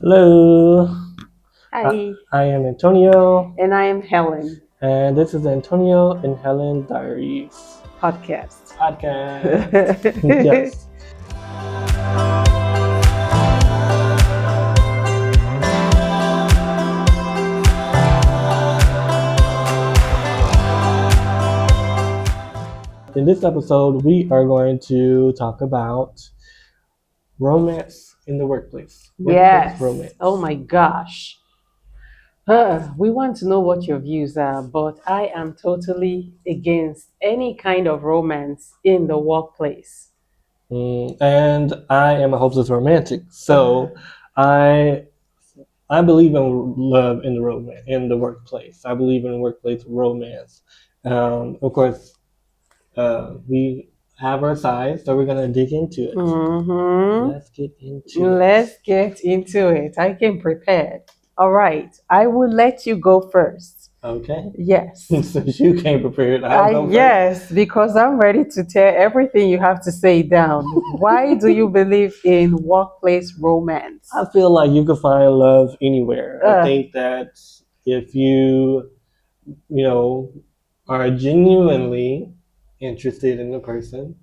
Hello, Hi, I am Antonio, and I am Helen and this is the Antonio and Helen Diaries podcast. podcast. Yes. In this episode, we are going to talk about romance in the workplace Yes. Oh romance. my gosh. We want to know what your views are, but I am totally against any kind of romance in the workplace. And I am a hopeless romantic, so I I believe in love in the romance in the workplace. I believe in workplace romance. Of course, we have our sides, so we're gonna dig into it. Mm-hmm. Let's get into it. Let's get into it. I came prepared. All right. I will let you go first. Okay. Yes. Since you came prepared, I'll I go first. yes, because I'm ready to tear everything you have to say down. Why do you believe in workplace romance? I feel like you can find love anywhere. I Uh, think that if you know, are genuinely interested in the person,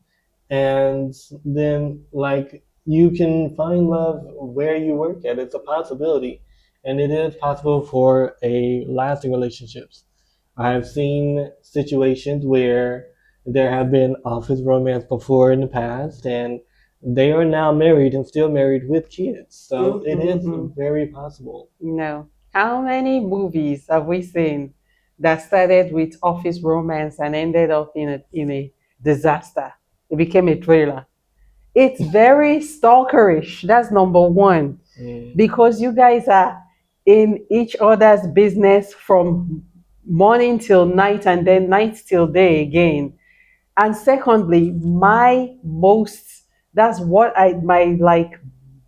and then like you can find love where you work at. It's a possibility, and it is possible for a lasting relationships. I have seen situations where there have been office romance before in the past, and they are now married and still married with kids. So it is mm-hmm. very possible. No. How many movies have we seen that started with office romance and ended up in a disaster? It became a thriller. It's very stalkerish. That's number one. Mm. Because you guys are in each other's business from morning till night and then night till day again. And secondly, my most that's what I my like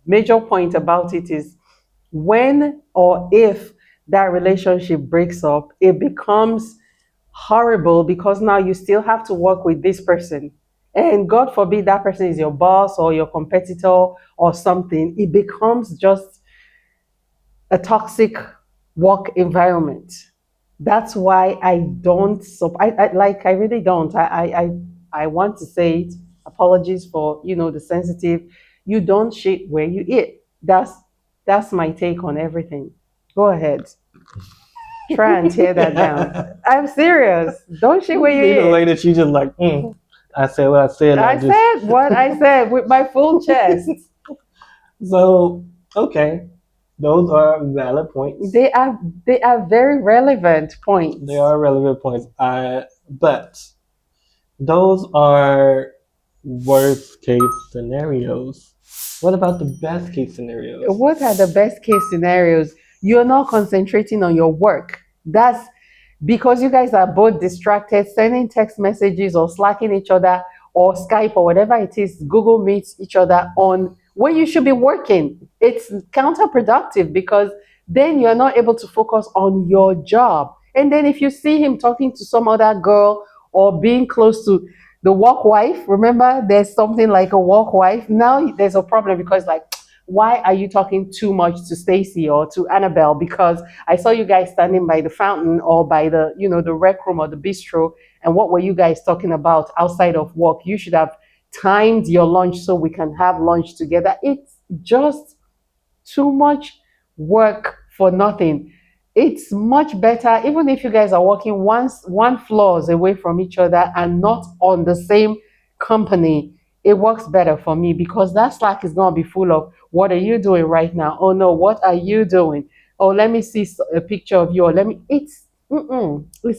major point about it is when or if that relationship breaks up, it becomes horrible because now you still have to work with this person. And God forbid that person is your boss or your competitor or something. It becomes just a toxic work environment. That's why I don't. So I really don't. I want to say it. Apologies for the sensitive. You don't shit where you eat. That's my take on everything. Go ahead. Try and tear that down. I'm serious. Don't shit where You you see the way eat. that you just like, I said what I said, and I I just said what I said with my full chest. so okay. Those are valid points. They are very relevant They points. are relevant points. But those are worst case scenarios. What about the best case scenarios? What are the best case scenarios? You're not concentrating on your work. That's because you guys are both distracted, sending text messages or slacking each other or Skype or whatever it is, Google Meets each other on when you should be working. It's counterproductive because then you're not able to focus on your job. And then if you see him talking to some other girl or being close to the work wife, remember there's something like a work wife. Now there's a problem because like why are you talking too much to Stacy or to Annabelle? Because I saw you guys standing by the fountain or by the rec room or the bistro. And what were you guys talking about outside of work? You should have timed your lunch so we can have lunch together. It's just too much work for nothing. It's much better, even if you guys are working one floors away from each other and not on the same company. It works better for me because that Slack is gonna be full of what are you doing right now? Oh no, what are you doing? Oh, let me see a picture of you. Or let me. It's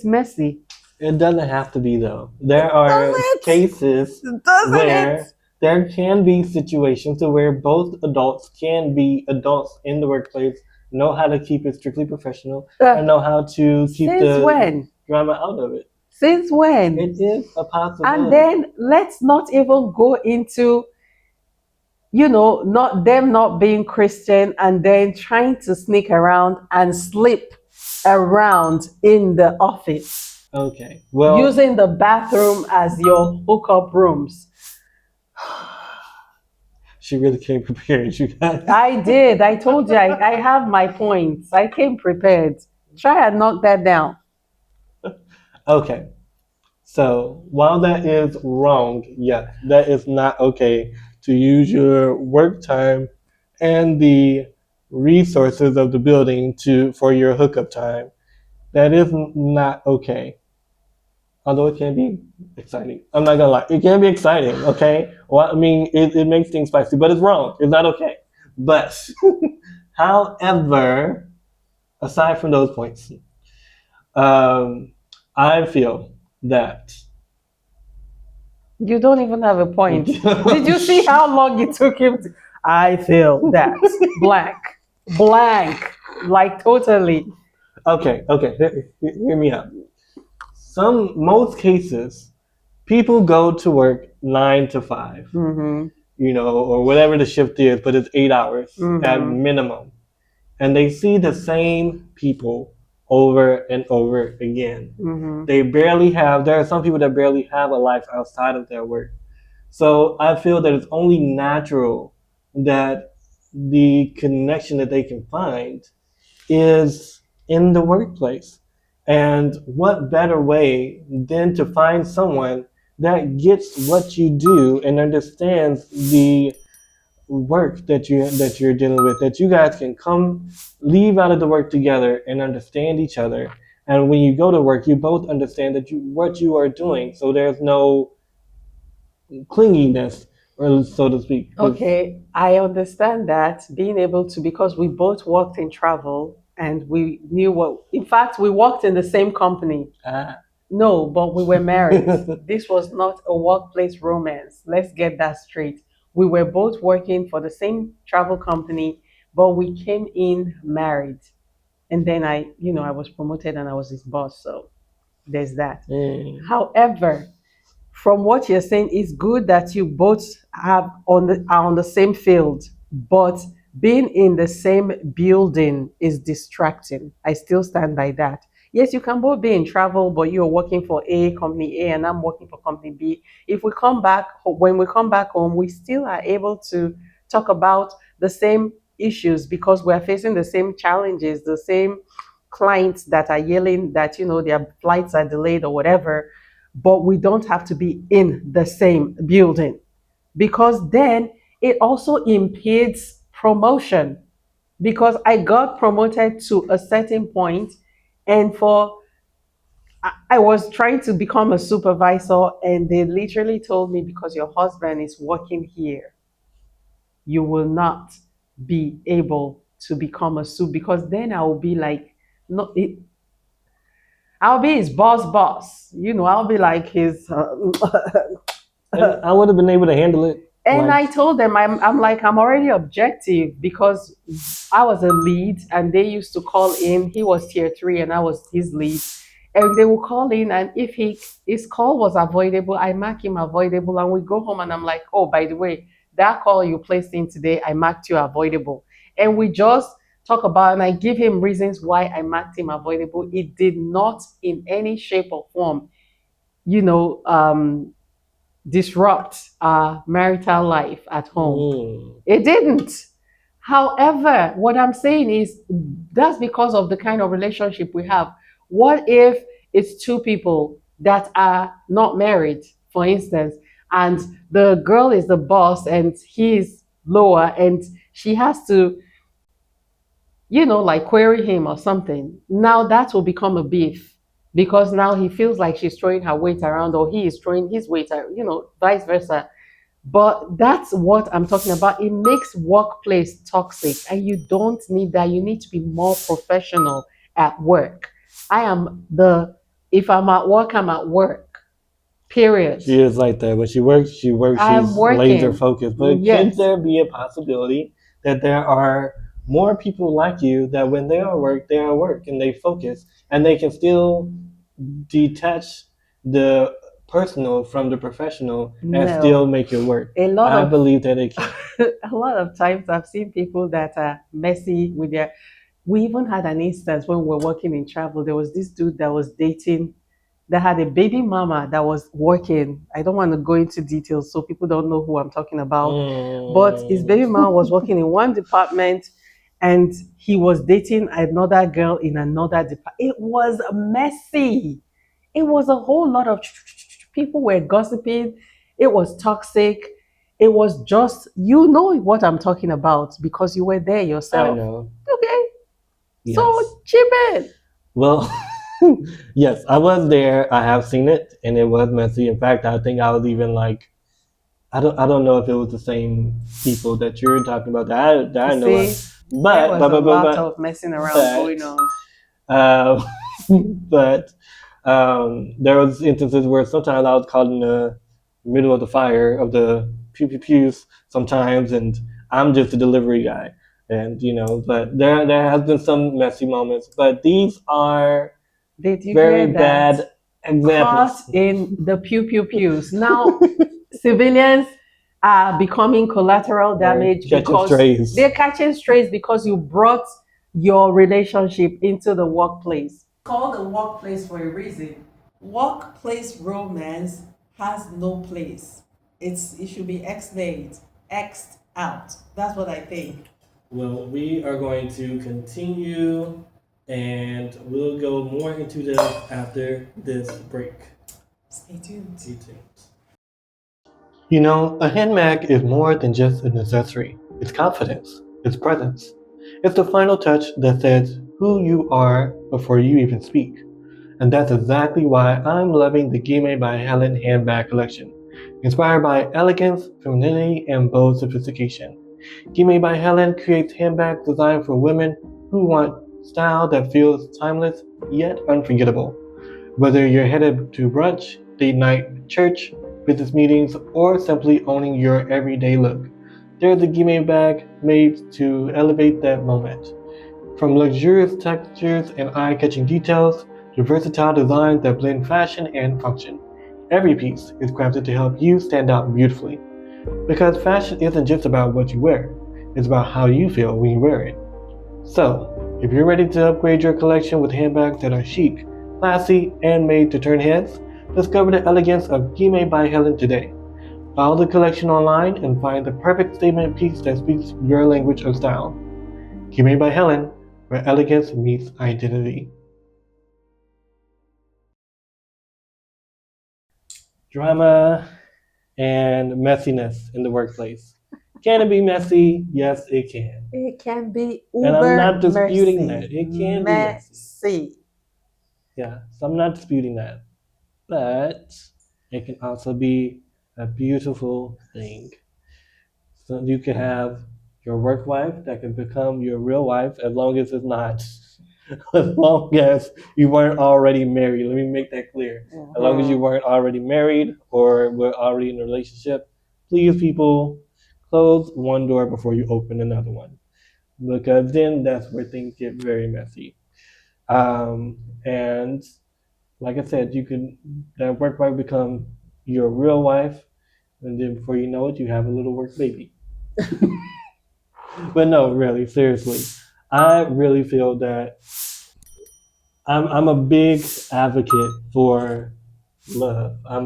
messy. It doesn't have to be though. There are Does cases it? Doesn't it? where there can be situations where both adults can be adults in the workplace, know how to keep it strictly professional, and know how to keep Since the when? drama out of it. Since when? It is a And possibility. then let's not even go into not them not being Christian and then trying to sneak around and slip around in the office Okay. Well, using the bathroom as your hookup rooms. She really came prepared, you guys. I did. I told you I have my points. I came prepared. Try and knock that down. Okay. So while that is wrong, yes, that is not okay to use your work time and the resources of the building to for your hookup time. That is not okay. Although it can be exciting. I'm not gonna lie. It can be exciting, okay? Well, I mean, it makes things spicy, but it's wrong. It's not okay. But, however, aside from those points, um, I feel that. You don't even have a point. Did you see Okay, how long it took him to, I feel that blank, blank, like totally. okay. Hear me out. Most cases, people go to work 9 to 5, Mm-hmm. or whatever the shift is, but it's 8 hours at Mm-hmm. minimum. And they see the same people over and over again. Mm-hmm. There are some people that barely have a life outside of their work. So I feel that it's only natural that the connection that they can find is in the workplace. And what better way than to find someone that gets what you do and understands the work that you're dealing with, that you guys can come leave out of the work together and understand each other. And when you go to work, you both understand that you what you are doing. So there's no clinginess, or so to speak. 'Cause, Okay, I understand that being able to, because we both worked in travel and we knew what, in fact, we worked in the same company. ah. No, but we were married. This was not a workplace romance. Let's get that straight. We were both working for the same travel company, but we came in married. And then I was promoted and I was his boss. So there's that. Mm. However, from what you're saying, it's good that you both are on the same field, but being in the same building is distracting. I still stand by that. Yes, you can both be in travel, but you're working for company A, and I'm working for company B. If we come back, when we come back home, we still are able to talk about the same issues because we're facing the same challenges, the same clients that are yelling that their flights are delayed or whatever, but we don't have to be in the same building because then it also impedes promotion. Because I got promoted to a certain point, and I was trying to become a supervisor, and they literally told me, because your husband is working here, you will not be able to become a soup, because then I will be like, no, I'll be his boss. I'll be like his And I would have been able to handle it. And Like, I told them, I'm like, I'm already objective because I was a lead and they used to call in. He was tier 3 and I was his lead. And they will call in, and if his call was avoidable, I mark him avoidable, and we go home and I'm like, oh, by the way, that call you placed in today, I marked you avoidable. And we just talk about, and I give him reasons why I marked him avoidable. It did not in any shape or form, you know, um, disrupt our marital life at home. mm, It didn't. However, what I'm saying is that's because of the kind of relationship we have. What if it's two people that are not married, for instance, and the girl is the boss and he's lower, and she has to, like query him or something? Now that will become a beef because now he feels like she's throwing her weight around or he is throwing his weight, vice versa. But that's what I'm talking about. It makes workplace toxic, and you don't need that. You need to be more professional at work. I am the if I'm at work, I'm at work. Period. she is like that. When she works, she works. I'm She's laser working. focused. But could Yes. there be a possibility that there are more people like you that when they are at work and they focus and they can still detach the personal from the professional and still No. make it work? A lot I of believe that it can. a lot of times I've seen people that are messy with their. We even had an instance when we were working in travel. There was this dude that was dating that had a baby mama that was working. I don't want to go into details so people don't know who I'm talking about. But his baby Mm. mama was working in one department and he was dating another girl in another department. It was messy. It was a whole lot of people were gossiping. It was toxic. It was just, you know what I'm talking about because you were there I yourself. know. Okay. Yes. So chip in. Well, yes, I was there. I have seen it, and it was messy. In fact, I think I was even like, I don't know if it was the same people that you're talking about that I You know of, see, there but was but a but but lot but of messing around but going on. uh, but there was instances where sometimes I was caught in the middle of the fire of the pews sometimes, and I'm just a delivery guy, and but there has been some messy moments, but these are Did you very hear that? bad Caught examples. in the pews. Now, civilians are becoming collateral Or damage catching because strays. they're catching strays because you brought your relationship into the workplace. Call the workplace for a reason. Workplace romance has no place. It should be explained, xed out. That's what I think. Well, we are going to continue and we'll go more into this after this break. Stay tuned. Stay tuned. A handbag is more than just an accessory. It's confidence, it's presence. It's the final touch that says who you are before you even speak. And that's exactly why I'm loving the Gimme by Helen handbag collection. Inspired by elegance, femininity, and bold sophistication. Gimme by Helen creates handbags designed for women who want style that feels timeless yet unforgettable. Whether you're headed to brunch, date night, church, business meetings, or simply owning your everyday look, there's a Gimme bag made to elevate that moment. From luxurious textures and eye-catching details to versatile designs that blend fashion and function, every piece is crafted to help you stand out beautifully. Because fashion isn't just about what you wear, it's about how you feel when you wear it. So, if you're ready to upgrade your collection with handbags that are chic, classy, and made to turn heads, discover the elegance of Gimme by Helen today. Follow the collection online and find the perfect statement piece that speaks your language of style. Gimme by Helen, where elegance meets identity. Drama and messiness in the workplace. Can it be messy? Yes, it can. It can be And I'm uber not disputing mercy. that. It can be messy. Messy. Yeah, so I'm not disputing that. But it can also be a beautiful thing. So you can have your work wife that can become your real wife as long as it's not, as long as you weren't already married. Let me make that clear. As long as you Mhm. weren't already married or were already in a relationship, please, people, close one door before you open another one. Because then that's where things get very messy. And like I said, you can that work wife become your real wife, and then before you know it, you have a little work baby. But no, really, seriously, I really feel that I'm a big advocate for love. I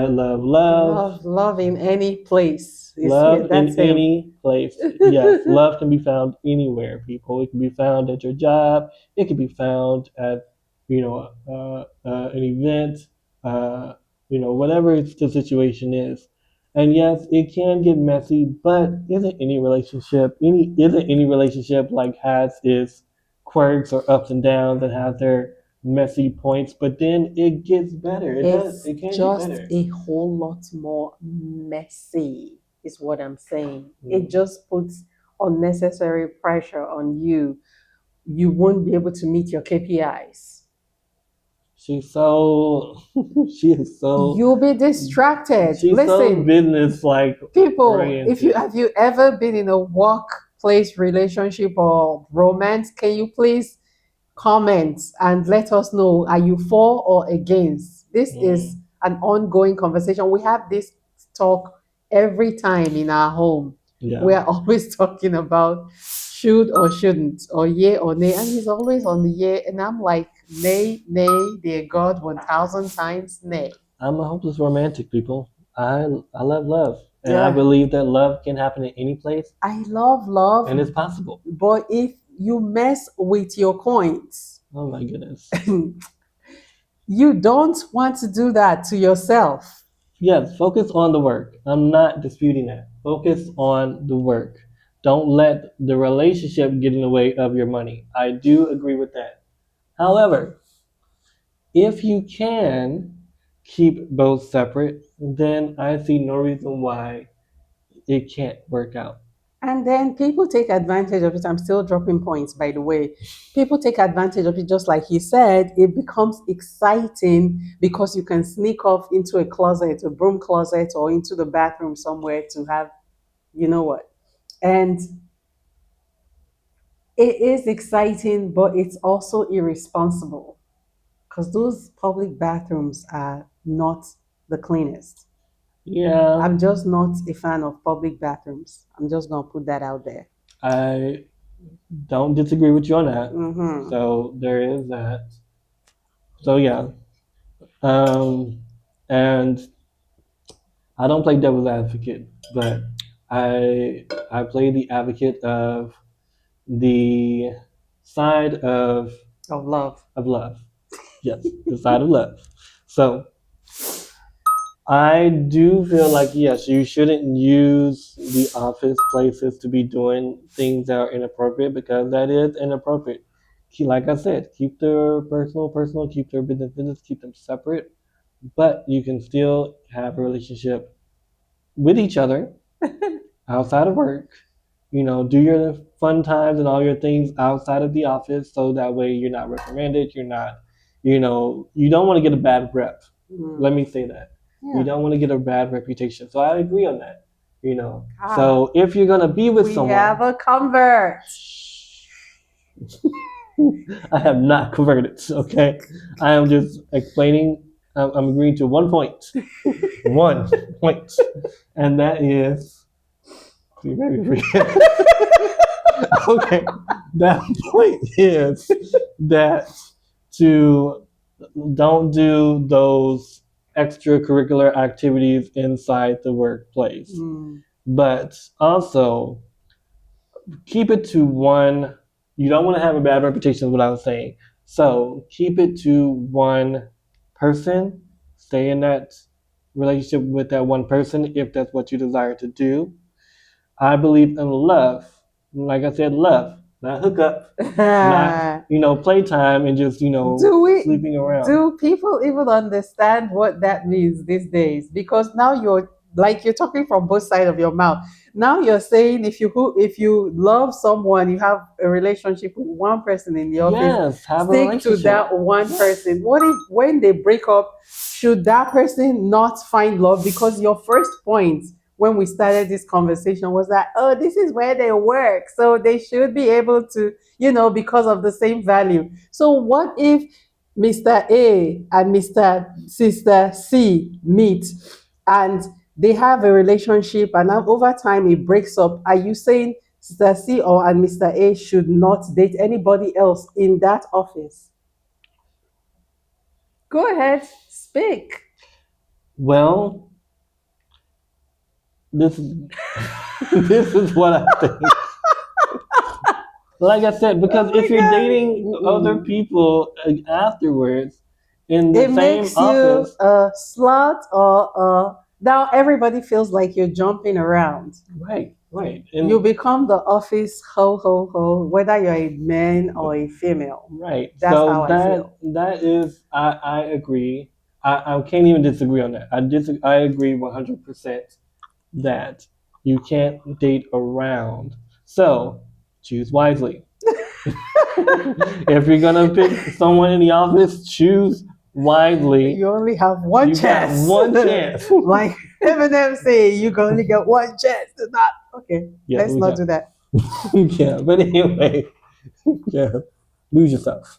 love love. Love in any place. Is yeah, Love that's in him. any place. Yes, love can be found anywhere, people. It can be found at your job. It can be found at, an event, uh, whatever the situation is. And yes, it can get messy, but isn't any relationship like has its quirks or ups and downs and has their messy points, but then it gets better. It does. It's It can get just better. a whole lot more messy, is what I'm saying. It Mm. just puts unnecessary pressure on you. You won't be able to meet your KPIs. She's so she is so You'll be distracted. she's so Listen, business like people, if you oriented. have you ever been in a workplace relationship or romance, can you please comment and let us know, are you for or against? This is Mm, an ongoing conversation. We have this talk every time in our home. yeah. We are always talking about should or shouldn't, or yay or nay, and he's always on the yay, and I'm like, Nay, nay, dear God, 1,000 times nay. I'm a hopeless romantic, people. I love love, and I Yeah. believe that love can happen in any place, I love love, and it's possible. but if you mess with your coins, Oh my goodness. you don't want to do that to yourself. Yes, focus on the work. I'm not disputing that. Focus on the work. Don't let the relationship get in the way of your money. I do agree with that. However, if you can keep both separate, then I see no reason why it can't work out. And then people take advantage of it. I'm still dropping points, by the way. People take advantage of it, just like he said. It becomes exciting because you can sneak off into a closet, a broom closet, or into the bathroom somewhere to have, you know what. And it is exciting, but it's also irresponsible because those public bathrooms are not the cleanest. Yeah, I'm just not a fan of public bathrooms. I'm just going to put that out there. I don't disagree with you on that. Mm-hmm. So there is that. So yeah, um, and I don't play devil's advocate, but I play the advocate of the side Of love. of love. Yes, the side of love. So I do feel like yes, you shouldn't use the office places to be doing things that are inappropriate because that is inappropriate. Like I said, keep their personal personal, keep their business business, keep them separate, but you can still have a relationship with each other outside of work. You know, do your fun times and all your things outside of the office so that way you're not reprimanded, you're not, you don't want to get a bad rep. Let me say that. You Yeah. don't want to get a bad reputation. So I agree on that. Ah, So if you're gonna be with we someone, have a convert. I have not converted. Okay, I am just explaining. I'm agreeing to one point, one point, and that is. You made me forget. Okay, that point is that to don't do those extracurricular activities inside the workplace, Mm. but also keep it to one. You don't want to have a bad reputation, is what I was saying. So keep it to one person. Stay in that relationship with that one person if that's what you desire to do. I believe in love. Like I said, love, not hookup, not playtime and just do we sleeping around. do people even understand what that means these days? Because now you're talking from both sides of your mouth. Now you're saying if you love someone, you have a relationship with one person in the office, Yes, have a stick to relationship. that one person. What if when they break up, should that person not find love? Because your first point when we started this conversation was that, oh, this is where they work, so they should be able to, because of the same value. So what if Mr. A and Mr. Sister C meet and they have a relationship and now over time it breaks up? Are you saying Sister C or and Mr. A should not date anybody else in that office? Go ahead, speak. Well, this is this is what I think. Like I said, because Oh if my you're God. dating other Mm-mm. people afterwards in the It same makes you office, a slut or now everybody feels like you're jumping around. right, right, You and become the office ho ho ho, whether you're a man or a female. right. That's So how I that feel. that is, I agree. I can't even disagree on that. I agree 100% that you can't date around. So choose wisely. If you're gonna pick someone in the office, choose wisely. You only have one You got chance. one chance. Like Eminem say, you can only get one chance to not. Okay, Yeah, let's we not got. do that. Yeah, but anyway, yeah, lose yourself.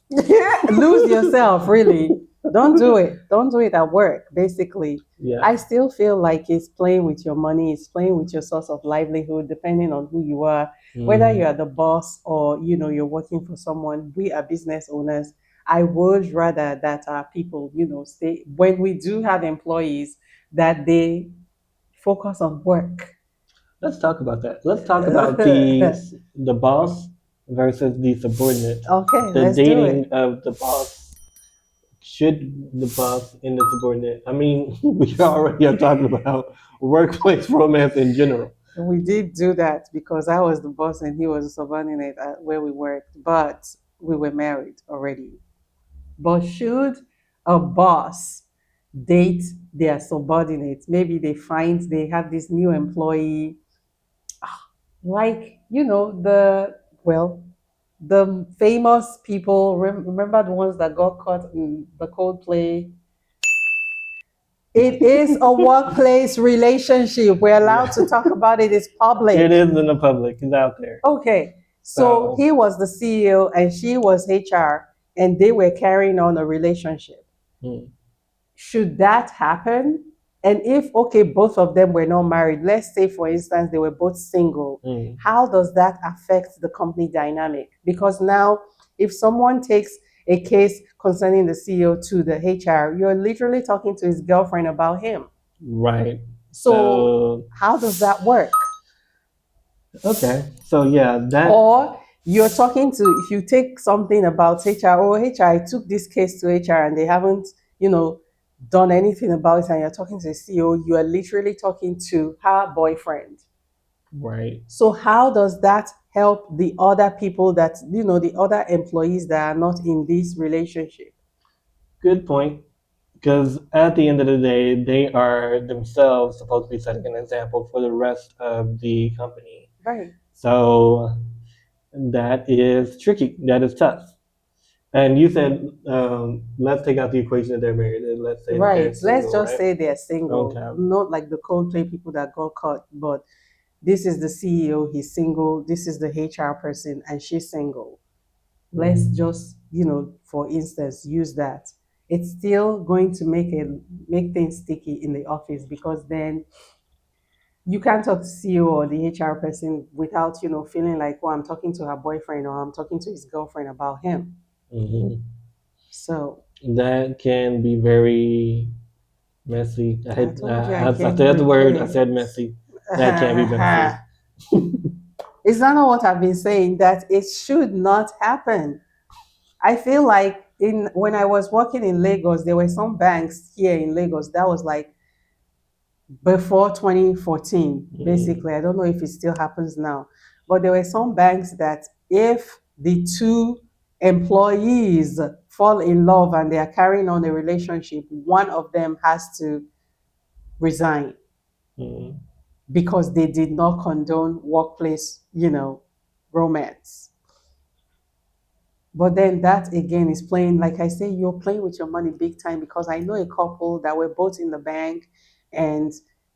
Lose yourself, really. Don't do it. Don't do it at work, basically. Yeah. I still feel like it's playing with your money, it's playing with your source of livelihood, depending on who you are, whether Mm. you're the boss or you're working for someone. We are business owners. I would rather that our people, stay when we do have employees that they focus on work. Let's talk about that. Let's talk about the boss versus the subordinate. Okay, The let's do dating it. of the boss. Should the boss and the subordinate? I mean, we already are talking about workplace romance in general. We did do that because I was the boss and he was a subordinate at where we worked, but we were married already. But should a boss date their subordinates? Maybe they find they have this new employee, like, the famous people. Remember the ones that got caught in the Coldplay? It is a workplace relationship. We're allowed Yeah. to talk about it. It's public. It is in the public. It's out there. Okay. So So, he was the CEO and she was HR, and they were carrying on a relationship. mm, Should that happen? And if, okay, both of them were not married, let's say, for instance, they were both single, mm, how does that affect the company dynamic? Because now, if someone takes a case concerning the CEO to the HR, you're literally talking to his girlfriend about him. right. So, So, how does that work? okay. So, yeah, that, Or you're talking to, if you take something about HR, oh, HR, I took this case to HR and they haven't, you know, done anything about it, and you're talking to the CEO, you are literally talking to her boyfriend. right. So, how does that help the other people that, the other employees that are not in this relationship? Good point. Because at the end of the day, they are themselves supposed to be setting an example for the rest of the company. Right. So that is tricky. That is tough. And you said, let's take out the equation that they're married, and let's say that they're Right. Let's single, just right? say they're single, Okay. not like the Coldplay people that got caught, but this is the CEO, he's single, this is the HR person, and she's single. Let's just, for instance, use that. It's still going to make things sticky in the office, because then you can't talk to CEO or the HR person without, feeling like, oh, I'm talking to her boyfriend or I'm talking to his girlfriend about him. Hmm. So That can be very messy. I, I had, told you I I came said the word, I prepared. said messy. That can be messy. Is that not what I've been saying? That it should not happen. I feel like in when I was working in Lagos, there were some banks here in Lagos that was like before 2014, Mm, basically. I don't know if it still happens now, but there were some banks that if the two employees fall in love and they are carrying on a relationship, one of them has to resign mm, because they did not condone workplace, romance. But then that again is playing, like I say, you're playing with your money big time, because I know a couple that were both in the bank and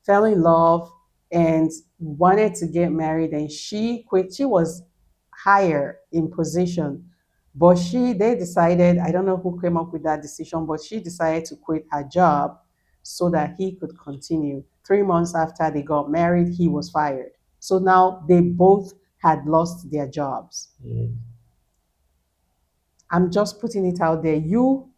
fell in love and wanted to get married, and she quit. She was higher in position, but they decided, I don't know who came up with that decision, but she decided to quit her job so that he could continue. 3 months after they got married, he was fired. So now they both had lost their jobs. mm. I'm just putting it out there. You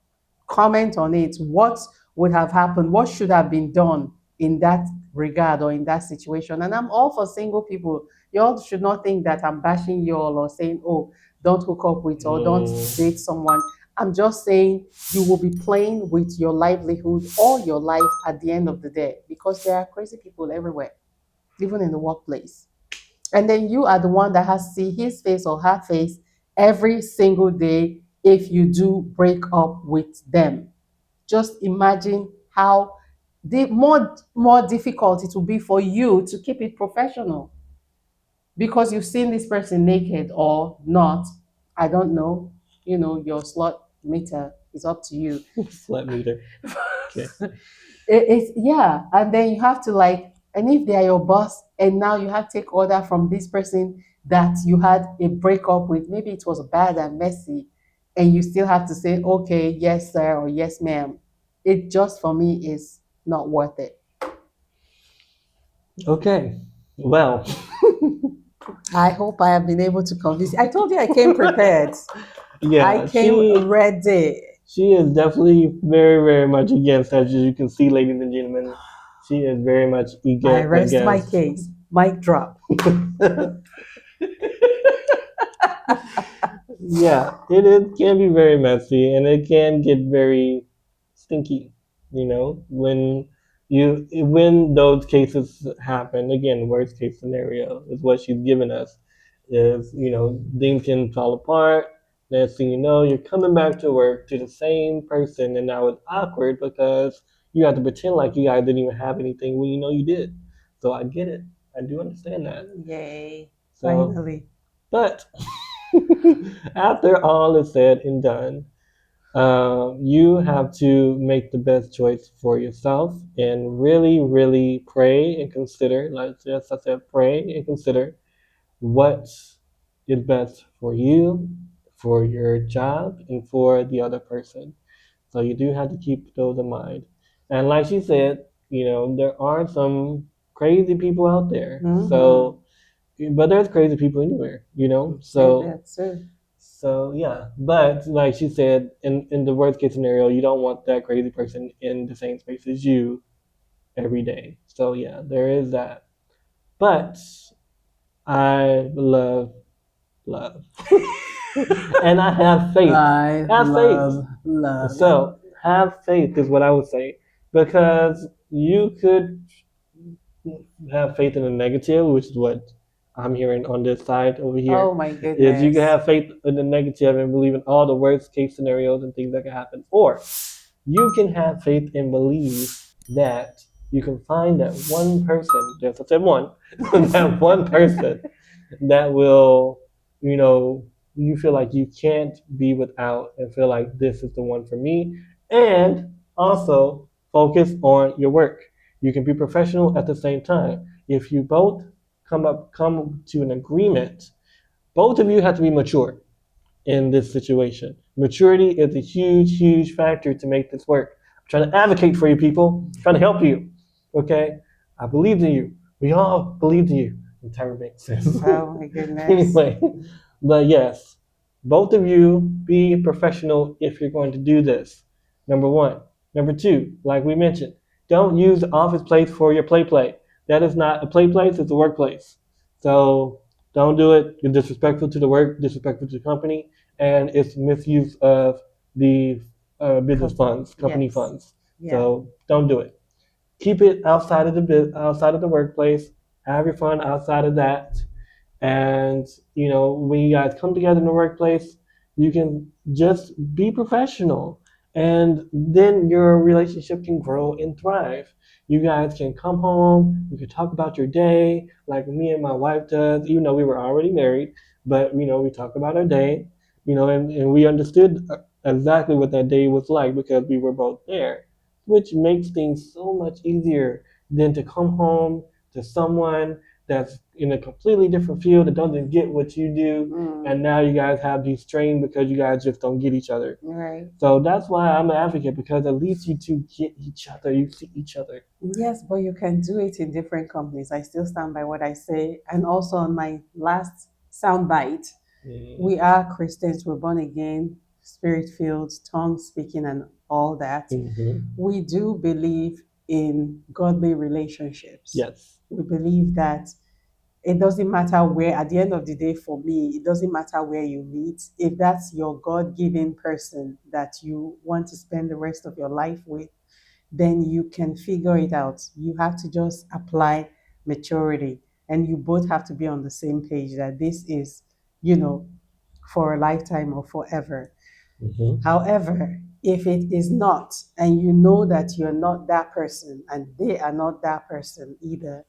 comment on it. What would have happened? What should have been done in that regard or in that situation? And I'm all for single people. You all should not think that I'm bashing you all or saying, oh, don't hook up with or don't Mm, date someone. I'm just saying you will be playing with your livelihood all your life at the end of the day, because there are crazy people everywhere, even in the workplace. And then you are the one that has to see his face or her face every single day if you do break up with them. Just imagine how more difficult it will be for you to keep it professional, because you've seen this person naked or not. I don't know. Your slot meter is up to you. slut meter. Okay. It's, yeah, and then you have to, like, and if they are your boss and now you have to take order from this person that you had a breakup with, maybe it was bad and messy, and you still have to say, okay, yes sir or yes ma'am. It just, for me, is not worth it. Okay. Well, I hope I have been able to convince you. I told you I came prepared. I Yeah, came ready. she is definitely very, very much against, as you can see, ladies and gentlemen. She is very much I rest my against. case. Mic drop. Yeah, can be very messy and it can get very stinky, when those cases happen. Again, worst case scenario is what she's given us. Is, things can fall apart. Next thing you know, you're coming back to work to the same person, and now it's awkward because you have to pretend like you guys didn't even have anything when you know you did. So I get it. I do understand that. Yay. So, Finally. but after all is said and done, you have to make the best choice for yourself and really, really pray and consider, like just I said, pray and consider what is best for you, for your job, and for the other person. So you do have to keep those in mind. And like she said, there are some crazy people out there. So, but there's crazy people anywhere. Say So that too. yeah, but like she said, in the worst case scenario, you don't want that crazy person in the same space as you every day. So yeah, there is that. But I love, and I have faith. I Have faith. love. So have faith is what I would say, because you could have faith in the negative, which is what I'm hearing on this side over here. Oh my Is you can goodness. have faith in the negative and believe in all the worst case scenarios and things that can happen, or you can have faith and believe that you can find that one person, just I said one, that one person that will, you know, you feel like you can't be without and feel like this is the one for me. And also focus on your work. You can be professional at the same time. If you both come to an agreement, both of you have to be mature in this situation. Maturity is a huge, huge factor to make this work. I'm trying to advocate for you people, I'm trying to help you. Okay? I believed in you. We all believed in you. Entire makes sense. Oh my goodness. Anyway, but yes, both of you be professional if you're going to do this. Number one. Number two, like we mentioned, don't use the office place for your play. That is not a play place, it's a workplace. So don't do it. You're disrespectful to the work, disrespectful to the company, and it's misuse of the business funds, company Yes. funds. Yeah. So don't do it. Keep it outside of the workplace. Have your fun outside of that. And when you guys come together in the workplace, you can just be professional, and then your relationship can grow and thrive. You guys can come home, you can talk about your day like me and my wife does, even though we were already married. But we talk about our day, and we understood exactly what that day was like because we were both there, which makes things so much easier than to come home to someone that's in a completely different field that doesn't get what you do, and now you guys have these strain because you guys just don't get each other. Right. So that's why I'm an advocate, because at least you two get each other, you see each other. Yes, but you can do it in different companies. I still stand by what I say. And also on my last soundbite, we are Christians, we're born again, spirit filled, tongue speaking, and all that. We do believe in godly relationships. Yes. We believe that it doesn't matter where, at the end of the day, for me, it doesn't matter where you meet. If that's your God given person that you want to spend the rest of your life with, then you can figure it out. You have to just apply maturity, and you both have to be on the same page that this is, you know, for a lifetime or forever. However, if it is not, and you know that you're not that person and they are not that person either,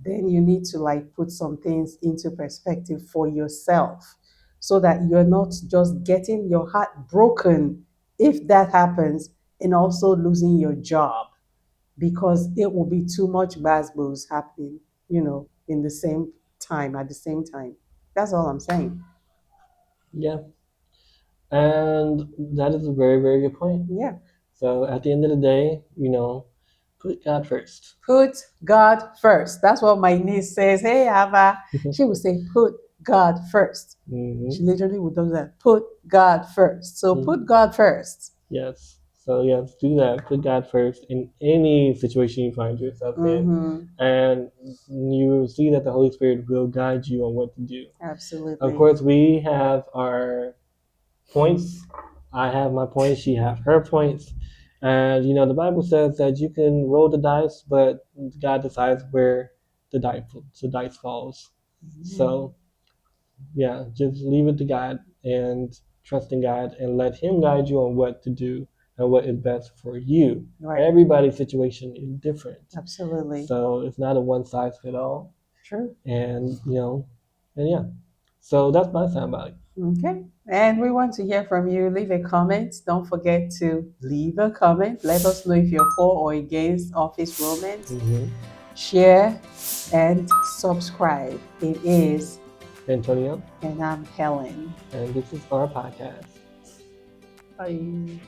then you need to like put some things into perspective for yourself so that you're not just getting your heart broken if that happens, and also losing your job because it will be too much buzz happening, in the same time, at the same time. That's all I'm saying. Yeah. And that is a very, very good point. Yeah. So at the end of the day, put God first. Put God first. That's what my niece says. Hey, Ava. She would say, put God first. She literally would do that. Put God first. So put God first. Yes. So yes, do that. Put God first in any situation you find yourself in, and you will see that the Holy Spirit will guide you on what to do. Absolutely. Of course, we have our points. I have my points. She have her points. And the Bible says that you can roll the dice, but God decides where the dice falls. So yeah, just leave it to God and trust in God and let Him guide you on what to do and what is best for you. Right. Everybody's situation is different. Absolutely. So it's not a one size fit all. True. And and yeah. So that's my soundbite. Okay. And we want to hear from you. Leave a comment. Don't forget to leave a comment. Let us know if you're for or against office romance. Share and subscribe. It is Antonio. And I'm Helen. And this is our podcast. Bye.